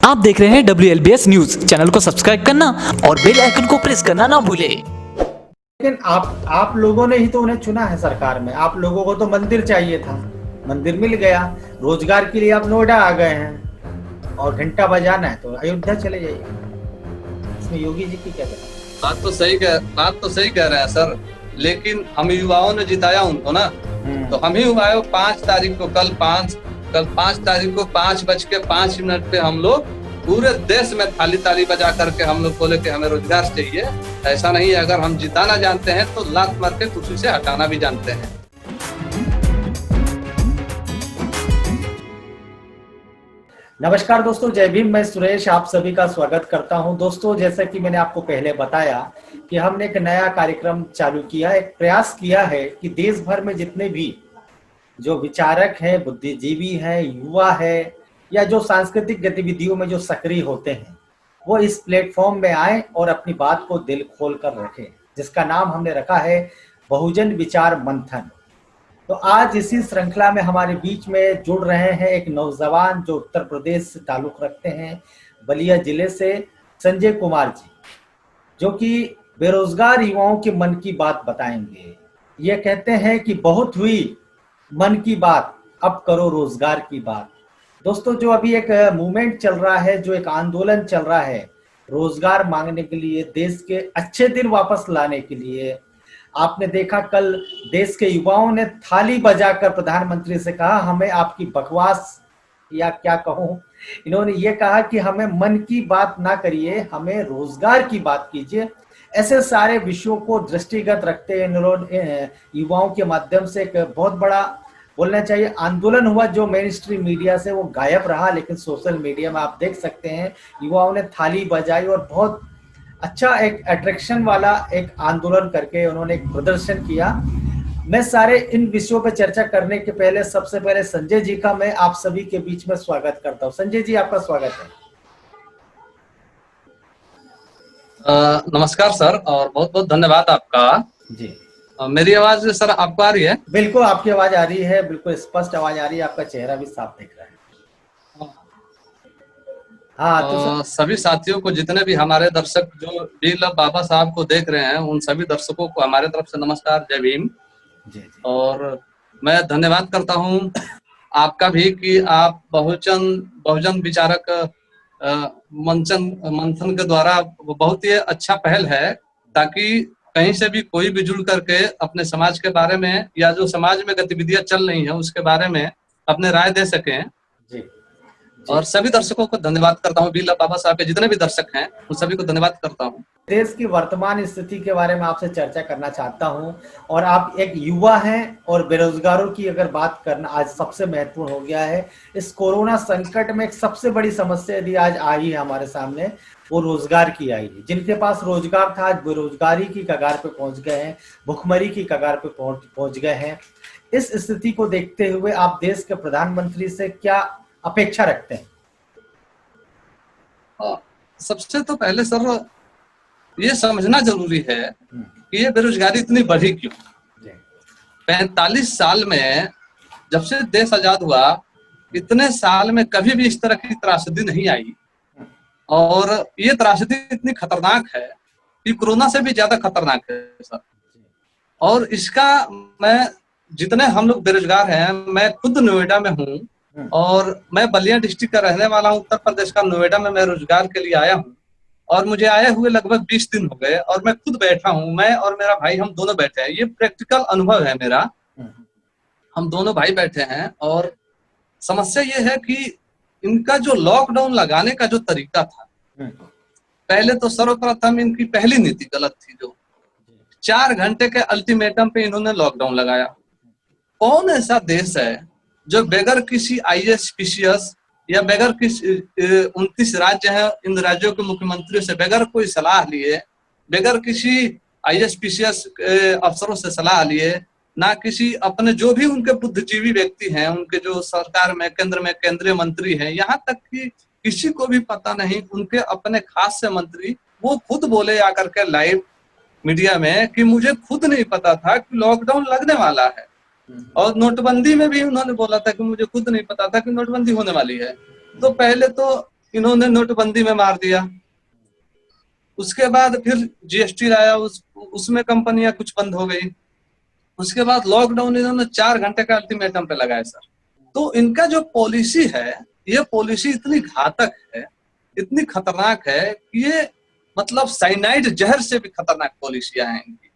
आप देख रहे हैं WLBS न्यूज। चैनल को सब्सक्राइब करना और बेल आइकन को प्रेस करना ना भूले। लेकिन आप लोगों ने ही तो उन्हें चुना है सरकार में। आप लोगों को तो मंदिर चाहिए था, मंदिर मिल गया। रोजगार के लिए आप नोएडा आ गए हैं और घंटा बजाना है तो अयोध्या चले जाइए। इसमें योगी जी की क्या कहना? बात तो सही कह रहे हैं सर, लेकिन हम युवाओं ने जिताया उनको ना। तो हम ही हुआ 5 तारीख को कल 5 तारीख को 5:05 पे हम लोग पूरे देश में ताली बजा करके हम लोग बोले कि हमें रोजगार चाहिए। ऐसा नहीं है, अगर हम जिताना जानते हैं तो लात मार के कुर्सी से हटाना भी जानते हैं। नमस्कार दोस्तों, जय भीम। मैं सुरेश आप सभी का स्वागत करता हूं। दोस्तों, जैसा कि मैंने आपको पहले बताया कि हमने एक नया कार्यक्रम चालू किया, एक प्रयास किया है कि देश भर में जितने भी जो विचारक हैं, बुद्धिजीवी हैं, युवा है या जो सांस्कृतिक गतिविधियों में जो सक्रिय होते हैं, वो इस प्लेटफॉर्म में आए और अपनी बात को दिल खोल कर रखें, जिसका नाम हमने रखा है बहुजन विचार मंथन। तो आज इसी श्रृंखला में हमारे बीच में जुड़ रहे हैं एक नौजवान जो उत्तर प्रदेश से ताल्लुक रखते हैं, बलिया जिले से, संजय कुमार जी, जो कि बेरोजगार युवाओं के मन की बात बताएंगे। ये कहते हैं कि बहुत हुई मन की बात, अब करो रोजगार की बात। दोस्तों, जो अभी एक मूवमेंट चल रहा है, जो एक आंदोलन चल रहा है रोजगार मांगने के लिए, देश के अच्छे दिन वापस लाने के लिए, आपने देखा कल देश के युवाओं ने थाली बजाकर प्रधानमंत्री से कहा हमें आपकी बकवास या क्या कहूं, इन्होंने ये कहा कि हमें मन की बात ना करिए, हमें रोजगार की बात कीजिए। ऐसे सारे विषयों को दृष्टिगत रखते इन्होंने युवाओं के माध्यम से एक बहुत बड़ा बोलना चाहिए आंदोलन हुआ, जो मेन स्ट्रीम मीडिया से वो गायब रहा, लेकिन सोशल मीडिया में आप देख सकते हैं युवाओं ने थाली बजाई और बहुत अच्छा एक अट्रैक्शन वाला एक आंदोलन करके उन्होंने एक प्रदर्शन किया। मैं सारे इन विषयों पर चर्चा करने के पहले सबसे पहले संजय जी का मैं आप सभी के बीच में स्वागत करता हूं। संजय जी, आपका स्वागत है। नमस्कार सर, और बहुत बहुत धन्यवाद आपका जी। मेरी आवाज सर आपको आ रही है? बिल्कुल, आपकी आवाज आ रही है, बिल्कुल स्पष्ट आवाज आ रही है, आपका चेहरा भी साफ दिख रहा है। हाँ, तो सभी साथियों को, जितने भी हमारे दर्शक जो वीर बाबा साहब को देख रहे हैं, उन सभी दर्शकों को हमारे तरफ से नमस्कार, जय भीम। जी। और मैं धन्यवाद करता हूं आपका भी कि आप बहुजन विचारक मंथन के द्वारा बहुत ही अच्छा पहल है, ताकि कहीं से भी कोई भी जुड़ करके अपने समाज के बारे में या जो समाज में गतिविधियां चल रही हैं उसके बारे में अपने राय दे सकें। जी। और सभी दर्शकों को धन्यवाद करता हूँ, वीर बाबा साहब के जितने भी दर्शक हैं उन सभी को धन्यवाद करता हूँ। देश की वर्तमान स्थिति के बारे में आपसे चर्चा करना चाहता हूं, और आप एक युवा हैं और बेरोजगारों की अगर बात करना आज सबसे महत्वपूर्ण हो गया है। इस कोरोना संकट में एक सबसे बड़ी समस्या यदि आज आई है हमारे सामने, वो रोजगार की आई है। जिनके पास रोजगार था आज बेरोजगारी की कगार पे पहुंच गए हैं, भुखमरी की कगार पे पहुंच गए हैं। इस स्थिति को देखते हुए आप देश के प्रधानमंत्री से क्या अपेक्षा रखते हैं? सबसे तो पहले सर ये समझना जरूरी है कि ये बेरोजगारी इतनी बढ़ी क्यों। 45 साल में जब से देश आजाद हुआ, इतने साल में कभी भी इस तरह की त्रासदी नहीं आई, और ये त्रासदी इतनी खतरनाक है कि कोरोना से भी ज्यादा खतरनाक है सर। और इसका मैं, जितने हम लोग बेरोजगार हैं, मैं खुद नोएडा में हूँ और मैं बलिया डिस्ट्रिक्ट का रहने वाला हूँ, उत्तर प्रदेश का। नोएडा में मैं रोजगार के लिए आया हूँ और मुझे आए हुए लगभग 20 दिन हो गए, और मैं खुद बैठा हूँ, मैं और मेरा भाई हम दोनों बैठे हैं। ये प्रैक्टिकल अनुभव है मेरा, हम दोनों भाई बैठे हैं। और समस्या ये है कि इनका जो लॉकडाउन लगाने का जो तरीका था, पहले तो सर्वप्रथम इनकी पहली नीति गलत थी। जो 4 घंटे के अल्टीमेटम पे इन्होंने लॉकडाउन लगाया। कौन ऐसा देश है जो बगैर किसी IAS-PCS या बगैर किसी 29 राज्य हैं, इन राज्यों के मुख्यमंत्रियों से बगैर कोई सलाह लिए, बगैर किसी IAS-PCS अफसरों से सलाह लिए, ना किसी अपने जो भी उनके बुद्धिजीवी व्यक्ति हैं, उनके जो सरकार में केंद्र में केंद्रीय मंत्री हैं, यहाँ तक कि किसी को भी पता नहीं, उनके अपने खास से मंत्री वो खुद बोले आकर के लाइव मीडिया में कि मुझे खुद नहीं पता था कि लॉकडाउन लगने वाला है। और नोटबंदी में भी उन्होंने बोला था कि मुझे खुद नहीं पता था कि नोटबंदी होने वाली है। तो पहले तो इन्होंने नोटबंदी में मार दिया। उसके बाद फिर जीएसटी लाया, उसमें कंपनियां कुछ बंद हो गई। उसके बाद लॉकडाउन इन्होंने 4 घंटे का अल्टीमेटम पे लगाया सर। तो इनका जो पॉलिसी है, ये पॉलिसी इतनी घातक है, इतनी खतरनाक है कि ये मतलब साइनाइड जहर से भी खतरनाक पॉलिसियां हैं इनकी,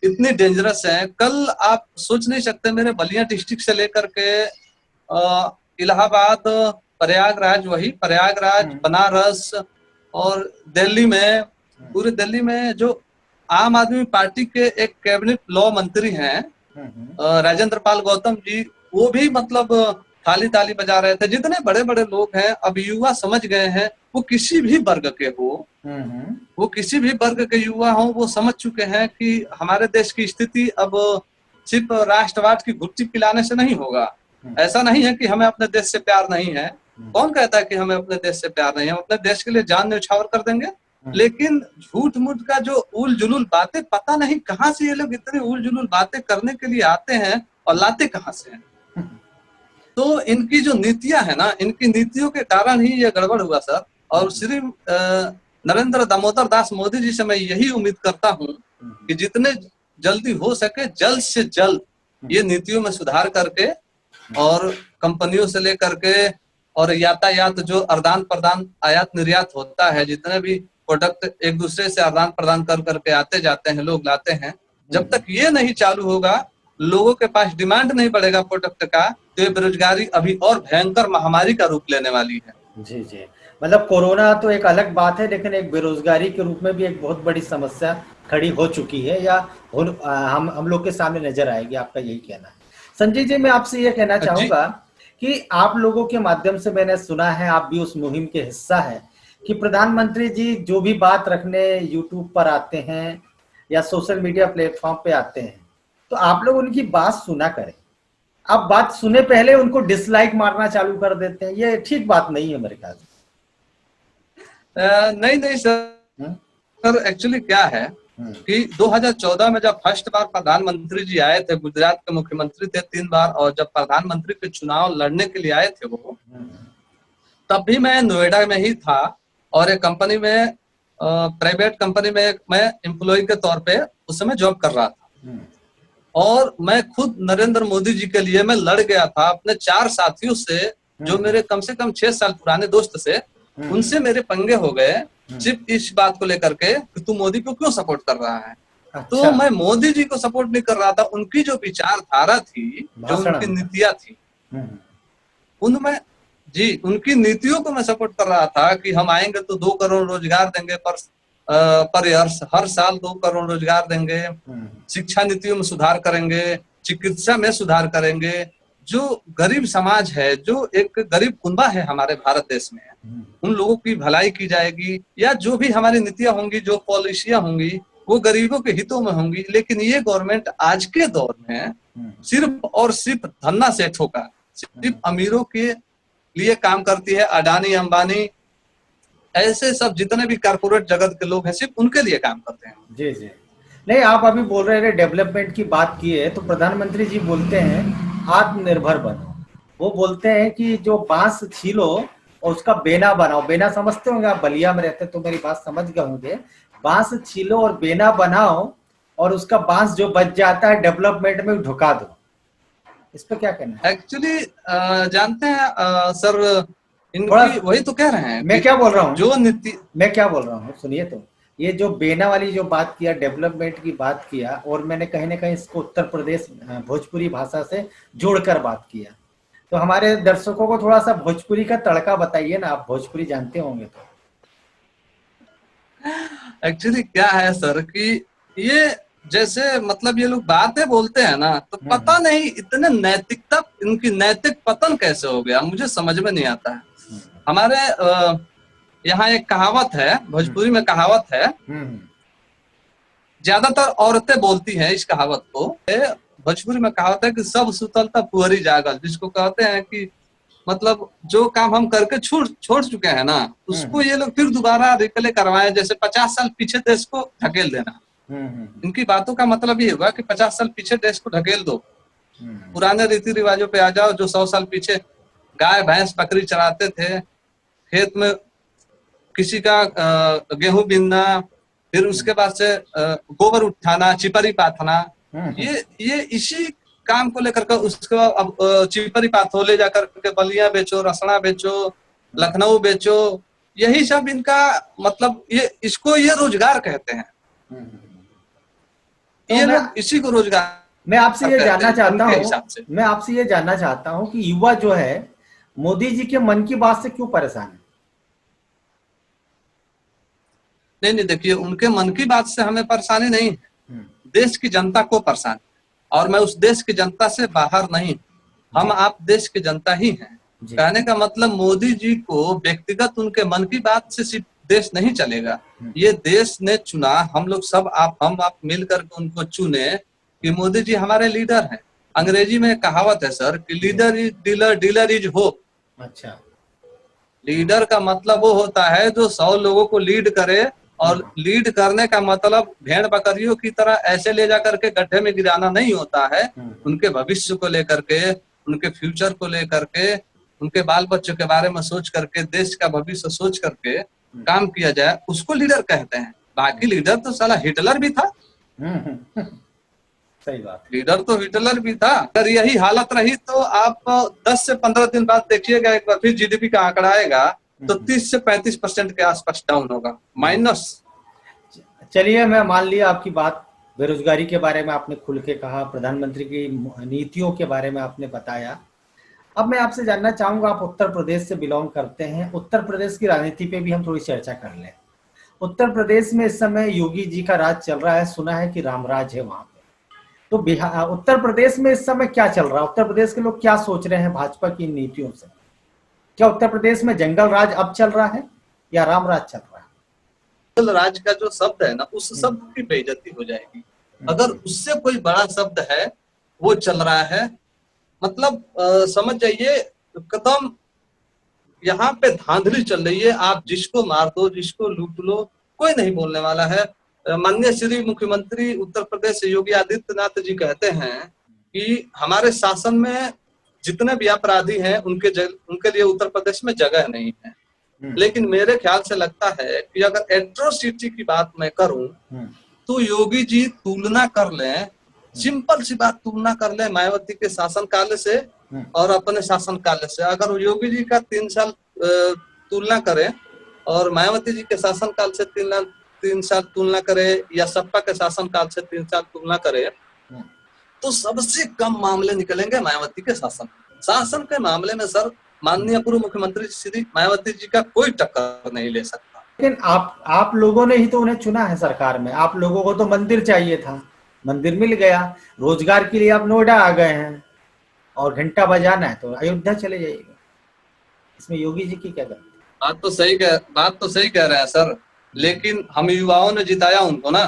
इतनी डेंजरस है। कल आप सोच नहीं सकते, मेरे बलिया डिस्ट्रिक्ट से लेकर के इलाहाबाद, प्रयागराज, बनारस और दिल्ली में, पूरे दिल्ली में जो आम आदमी पार्टी के एक कैबिनेट लॉ मंत्री हैं राजेंद्र पाल गौतम जी, वो भी मतलब थाली ताली बजा रहे थे। जितने बड़े बड़े लोग हैं, अब युवा समझ गए हैं, वो किसी भी वर्ग के हो, वो किसी भी वर्ग के युवा हो, वो समझ चुके हैं कि हमारे देश की स्थिति अब सिर्फ राष्ट्रवाद की घुट्टी पिलाने से नहीं होगा। ऐसा नहीं है कि हमें अपने देश से प्यार नहीं है। कौन कहता है कि हमें अपने देश से प्यार नहीं है? हम अपने देश के लिए जान न्यौछावर कर देंगे। लेकिन झूठ मूठ का जो उल जुलूल बातें, पता नहीं कहाँ से ये लोग इतनी उल जुलूल बातें करने के लिए आते हैं और लाते कहाँ से हैं। तो इनकी जो नीतियां है ना, इनकी नीतियों के कारण ही ये गड़बड़ हुआ सर। और श्री नरेंद्र दामोदर दास मोदी जी से मैं यही उम्मीद करता हूँ कि जितने जल्दी हो सके, जल्द से जल्द ये नीतियों में सुधार करके, और कंपनियों से लेकर के और यातायात जो आदान प्रदान आयात निर्यात होता है, जितने भी प्रोडक्ट एक दूसरे से आदान प्रदान कर करके आते जाते हैं, लोग लाते हैं, जब तक ये नहीं चालू होगा, लोगों के पास डिमांड नहीं बढ़ेगा प्रोडक्ट का, तो ये बेरोजगारी अभी और भयंकर महामारी का रूप लेने वाली है। जी जी, मतलब कोरोना तो एक अलग बात है, लेकिन एक बेरोजगारी के रूप में भी एक बहुत बड़ी समस्या खड़ी हो चुकी है, या हम लोग के सामने नजर आएगी। आपका यही कहना है। संजय जी, मैं आपसे ये कहना चाहूंगा कि आप लोगों के माध्यम से मैंने सुना है, आप भी उस मुहिम के हिस्सा है, कि प्रधानमंत्री जी जो भी बात रखने यूट्यूब पर आते हैं या सोशल मीडिया प्लेटफॉर्म पे आते हैं, तो आप लोग उनकी बात सुना करें। आप बात सुने पहले उनको डिसलाइक मारना चालू कर देते हैं, ये ठीक बात नहीं है मेरे ख्याल से। नहीं सर, एक्चुअली क्या है कि 2014 में जब फर्स्ट बार प्रधानमंत्री जी आए थे, गुजरात के मुख्यमंत्री थे 3 बार, और जब प्रधानमंत्री के चुनाव लड़ने के लिए आए थे वो, तब भी मैं नोएडा में ही था, और एक कंपनी में, प्राइवेट कंपनी में मैं एम्प्लॉय के तौर पे उस समय जॉब कर रहा था। और मैं खुद नरेंद्र मोदी जी के लिए मैं लड़ गया था अपने 4 साथियों से, जो मेरे कम से कम 6 साल पुराने दोस्त से, उनसे मेरे पंगे हो गए सिर्फ इस बात को लेकर के कि तू मोदी को क्यों सपोर्ट कर रहा है। अच्छा। तो मैं मोदी जी को सपोर्ट नहीं कर रहा था, उनकी जो विचारधारा थी, जो उनकी नीतियां थी, उनमें जी उनकी नीतियों को मैं सपोर्ट कर रहा था कि हम आएंगे तो 2 करोड़ रोजगार देंगे पर हर साल 2 करोड़ रोजगार देंगे, शिक्षा नीतियों में सुधार करेंगे, चिकित्सा में सुधार करेंगे, जो गरीब समाज है, जो एक गरीब कुनबा है हमारे भारत देश में, उन लोगों की भलाई की जाएगी, या जो भी हमारी नीतियां होंगी, जो पॉलिसियां होंगी, वो गरीबों के हितों में होंगी। लेकिन ये गवर्नमेंट आज के दौर में सिर्फ और सिर्फ धन्ना सेठों का, सिर्फ अमीरों के लिए काम करती है। अडानी, अंबानी, ऐसे सब जितने भी कारपोरेट जगत के लोग हैं, सिर्फ उनके लिए काम करते हैं। जी जी, नहीं, आप अभी बोल रहे थे डेवलपमेंट की बात की है, तो प्रधानमंत्री जी बोलते हैं आत्मनिर्भर बनो। वो बोलते हैं कि जो बांस छीलो और उसका बेना बनाओ। बेना समझते होंगे आप, बलिया में रहते तो मेरी बात समझ गए होंगे। बांस छीलो और बेना बनाओ, और उसका बांस जो बच जाता है डेवलपमेंट में ढुका दो। इस पे क्या कहना है? एक्चुअली जानते हैं सर, इनकी वही तो कह रहे हैं। मैं क्या बोल रहा हूँ, जो नीति, मैं क्या बोल रहा हूँ सुनिए तो, ये जो बेना वाली जो बात किया, डेवलपमेंट की बात किया, और मैंने कहीं ना कहीं इसको उत्तर प्रदेश भोजपुरी भाषा से जोड़कर बात किया, तो हमारे दर्शकों को थोड़ा सा भोजपुरी का तड़का बताइए ना, आप भोजपुरी जानते होंगे तो। एक्चुअली क्या है सर कि ये जैसे मतलब ये लोग बातें बोलते हैं ना, तो पता नहीं इतने नैतिकता, इनकी नैतिक पतन कैसे हो गया, मुझे समझ में नहीं आता है। हमारे यहाँ एक कहावत है, भोजपुरी में कहावत है, ज्यादातर औरतें बोलती हैं इस कहावत को। भोजपुरी में कहावत है कि सब सुतल तब पुअरी जागल, जिसको कहते हैं कि मतलब जो काम हम करके छोड़ चुके हैं ना, उसको ये लोग फिर दोबारा रिप्ले करवाए, जैसे 50 साल पीछे देश को ढकेल देना। इनकी बातों का मतलब ये होगा कि 50 साल पीछे देश को ढकेल दो, पुराने रीति रिवाजों पे आ जाओ। जो 100 साल पीछे गाय भैंस बकरी चराते थे, खेत में किसी का गेहूं बीनना, फिर उसके बाद से गोबर उठाना, चिपरी पाथना, ये इसी काम को लेकर के उसके बाद अब चिपरी पाथो ले जाकर के बलिया बेचो, रसना बेचो, लखनऊ बेचो, यही सब इनका मतलब ये रोजगार कहते हैं। तो ये लोग इसी को रोजगार मैं आपसे ये जानना चाहता उनके हूँ, हिसाब से। मैं आपसे ये जानना चाहता हूँ कि युवा जो है मोदी जी के मन की बात से क्यों परेशान है? नहीं, देखिए, उनके मन की बात से हमें परेशानी नहीं है, देश की जनता को परेशान, और मैं उस देश की जनता से बाहर नहीं, हम आप देश की जनता ही हैं। कहने का मतलब मोदी जी को व्यक्तिगत उनके मन की बात से सिर्फ देश नहीं चलेगा, ये देश ने चुना, हम लोग सब हम आप मिलकर के उनको चुने कि मोदी जी हमारे लीडर हैं। अंग्रेजी में कहावत है सर कि leader is dealer, dealer is hope. अच्छा, लीडर का मतलब वो होता है जो 100 लोगों को लीड करे, और लीड करने का मतलब भेड़ बकरियों की तरह ऐसे ले जाकर के गड्ढे में गिराना नहीं होता है। उनके भविष्य को लेकर के, उनके फ्यूचर को लेकर के, उनके बाल बच्चों के बारे में सोच करके, देश का भविष्य सोच करके काम किया जाए, उसको लीडर कहते हैं। बाकी लीडर तो साला हिटलर भी था। सही बात। लीडर तो हिटलर भी था। अगर यही हालत रही तो आप 10 से 15 दिन बाद देखिएगा, एक बार फिर जीडीपी का आंकड़ा आएगा तो 30 से 35% के आसपास डाउन होगा, माइनस। चलिए, मैं मान लिया आपकी बात, बेरोजगारी के बारे में आपने खुल के कहा, प्रधानमंत्री की नीतियों के बारे में आपने बताया। अब मैं आपसे जानना चाहूंगा, आप उत्तर प्रदेश से बिलोंग करते हैं, उत्तर प्रदेश की राजनीति पे भी हम थोड़ी चर्चा कर लें। उत्तर प्रदेश में इस समय योगी जी का राज चल रहा है, सुना है कि रामराज है वहां पे। तो बिहार, उत्तर प्रदेश में इस समय क्या चल रहा है? उत्तर प्रदेश के लोग क्या सोच रहे हैं भाजपा की नीतियों से? क्या उत्तर प्रदेश में जंगल राज अब चल रहा है या राम राज चल रहा है? जंगल राज का जो शब्द है ना, उस शब्द की बेइज्जती हो जाएगी। अगर उससे कोई बड़ा शब्द है वो चल रहा है, मतलब समझ जाइए कदम यहाँ पे धांधली चल रही है। आप जिसको मार दो, जिसको लूट लो, कोई नहीं बोलने वाला है। माननीय श्री मुख्यमंत्री उत्तर प्रदेश योगी आदित्यनाथ जी कहते हैं कि हमारे शासन में जितने भी अपराधी हैं उनके लिए उत्तर प्रदेश में जगह नहीं है। लेकिन मेरे ख्याल से लगता है कि अगर एट्रोसिटी की बात मैं करूं तो योगी जी तुलना कर लें, सिंपल सी बात तुलना कर लें मायावती के शासन काल से और अपने शासन काल से। अगर योगी जी का 3 साल तुलना करें और मायावती जी के शासन काल से 3 साल तुलना करें, या सपा के शासन काल से 3 साल तुलना करें, तो सबसे कम मामले निकलेंगे मायावती के शासन के मामले में। सर, माननीय पूर्व मुख्यमंत्री श्री मायावती जी का कोई टक्कर नहीं ले सकता। लेकिन आप लोगों ने ही तो उन्हें चुना है सरकार में। आप लोगों को तो मंदिर चाहिए था, मंदिर मिल गया। रोजगार के लिए आप नोएडा आ गए हैं, और घंटा बजाना है तो अयोध्या चले जाइएगा। इसमें योगी जी की क्या गलती? बात तो सही कह रहे हैं सर, लेकिन हम युवाओं ने जिताया उनको ना।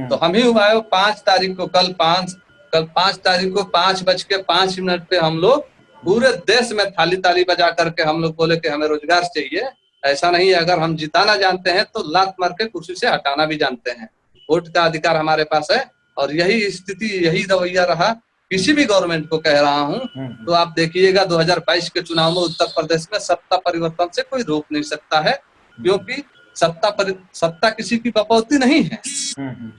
तो हम ही युवाओं 5 तारीख को, कल 5 तारीख को 5:05 पे हम लोग पूरे देश में थाली ताली बजा करके हम लोग बोले कि हमें रोजगार चाहिए। ऐसा नहीं है, अगर हम जिताना जानते हैं तो लात मार के कुर्सी से हटाना भी जानते हैं। वोट का अधिकार हमारे पास है, और यही स्थिति, यही रवैया रहा किसी भी गवर्नमेंट को कह रहा हूं। तो आप देखिएगा 2022 के चुनाव में उत्तर प्रदेश में सत्ता परिवर्तन से कोई रोक नहीं सकता है, क्योंकि सत्ता किसी की बपौती नहीं है।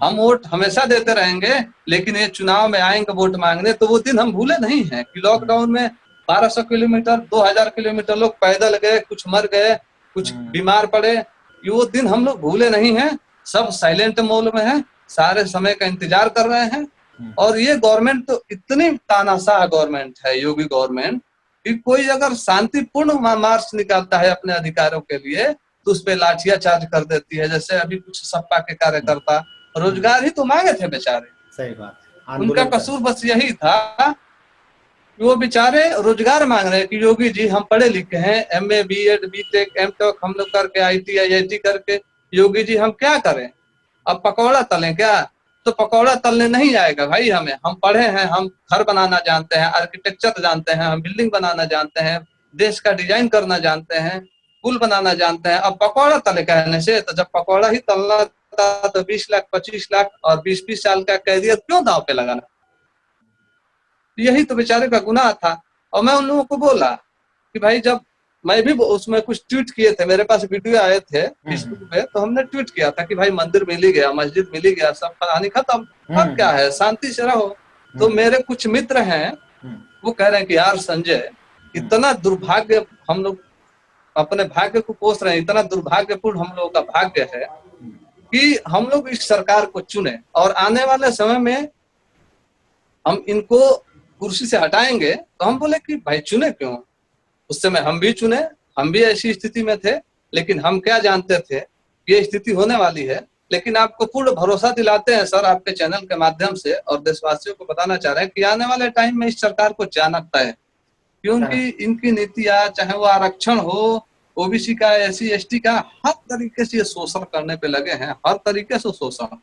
हम वोट हमेशा देते रहेंगे, लेकिन ये चुनाव में आएंगे वोट मांगने तो वो दिन हम भूले नहीं है कि लॉकडाउन में 1200 किलोमीटर 2000 किलोमीटर लोग पैदल गए, कुछ मर गए, कुछ बीमार पड़े। ये वो दिन हम लोग भूले नहीं है। सब साइलेंट मोड में है, सारे समय का इंतजार कर रहे हैं। और ये गवर्नमेंट तो इतनी तानाशाह गवर्नमेंट है, योगी गवर्नमेंट, कि कोई अगर शांतिपूर्ण मार्च निकालता है अपने अधिकारों के लिए तो उस पर लाठियां चार्ज कर देती है। जैसे अभी कुछ सपा के कार्यकर्ता रोजगार ही तो मांगे थे बेचारे। सही बात, उनका कसूर बस यही था, वो बेचारे रोजगार मांग रहे हैं कि योगी जी हम पढ़े लिखे हैं, MA BEd BTech MTech हम लोग करके IIT IIT करके, योगी जी हम क्या करें? अब पकौड़ा तलें क्या? तो पकौड़ा तलने नहीं आएगा भाई हमें। हम पढ़े हैं, हम घर बनाना जानते हैं, आर्किटेक्चर जानते हैं, हम बिल्डिंग बनाना जानते हैं, देश का डिजाइन करना जानते हैं, पुल बनाना जानते हैं। अब पकौड़ा तले कहने से, तो जब पकौड़ा ही तलना था तो 20 लाख 25 लाख और 20-20 साल का कैरियर क्यों दांव पे लगाना? यही तो बेचारे का गुनाह था। और मैं उन लोगों को बोला कि भाई जब मैं भी उसमें कुछ ट्वीट किए थे, मेरे पास वीडियो आए थे फेसबुक पे, तो हमने ट्वीट किया था कि भाई मंदिर मिल ही गया, मस्जिद मिल ही गया, सब कहानी खत्म, अब क्या है, शांति से रहो। तो मेरे कुछ मित्र हैं, वो कह रहे हैं कि यार संजय, इतना दुर्भाग्य, हम लोग अपने भाग्य को कोस रहे हैं, इतना दुर्भाग्यपूर्ण हम लोगों का भाग्य है कि हम लोग इस सरकार को चुने और आने वाले समय में हम इनको कुर्सी से हटाएंगे। तो हम बोले कि भाई चुने क्यों, उस समय हम भी चुने, हम भी ऐसी स्थिति में थे, लेकिन हम क्या जानते थे ये स्थिति होने वाली है। लेकिन आपको पूर्ण भरोसा दिलाते हैं सर, आपके चैनल के माध्यम से, और देशवासियों को बताना चाह रहे हैं कि आने वाले टाइम में इस सरकार को जानता है, क्योंकि इनकी नीतियां, चाहे वो आरक्षण हो, ओबीसी का, SC ST का, हर तरीके से ये शोषण करने पे लगे हैं, हर तरीके से शोषण।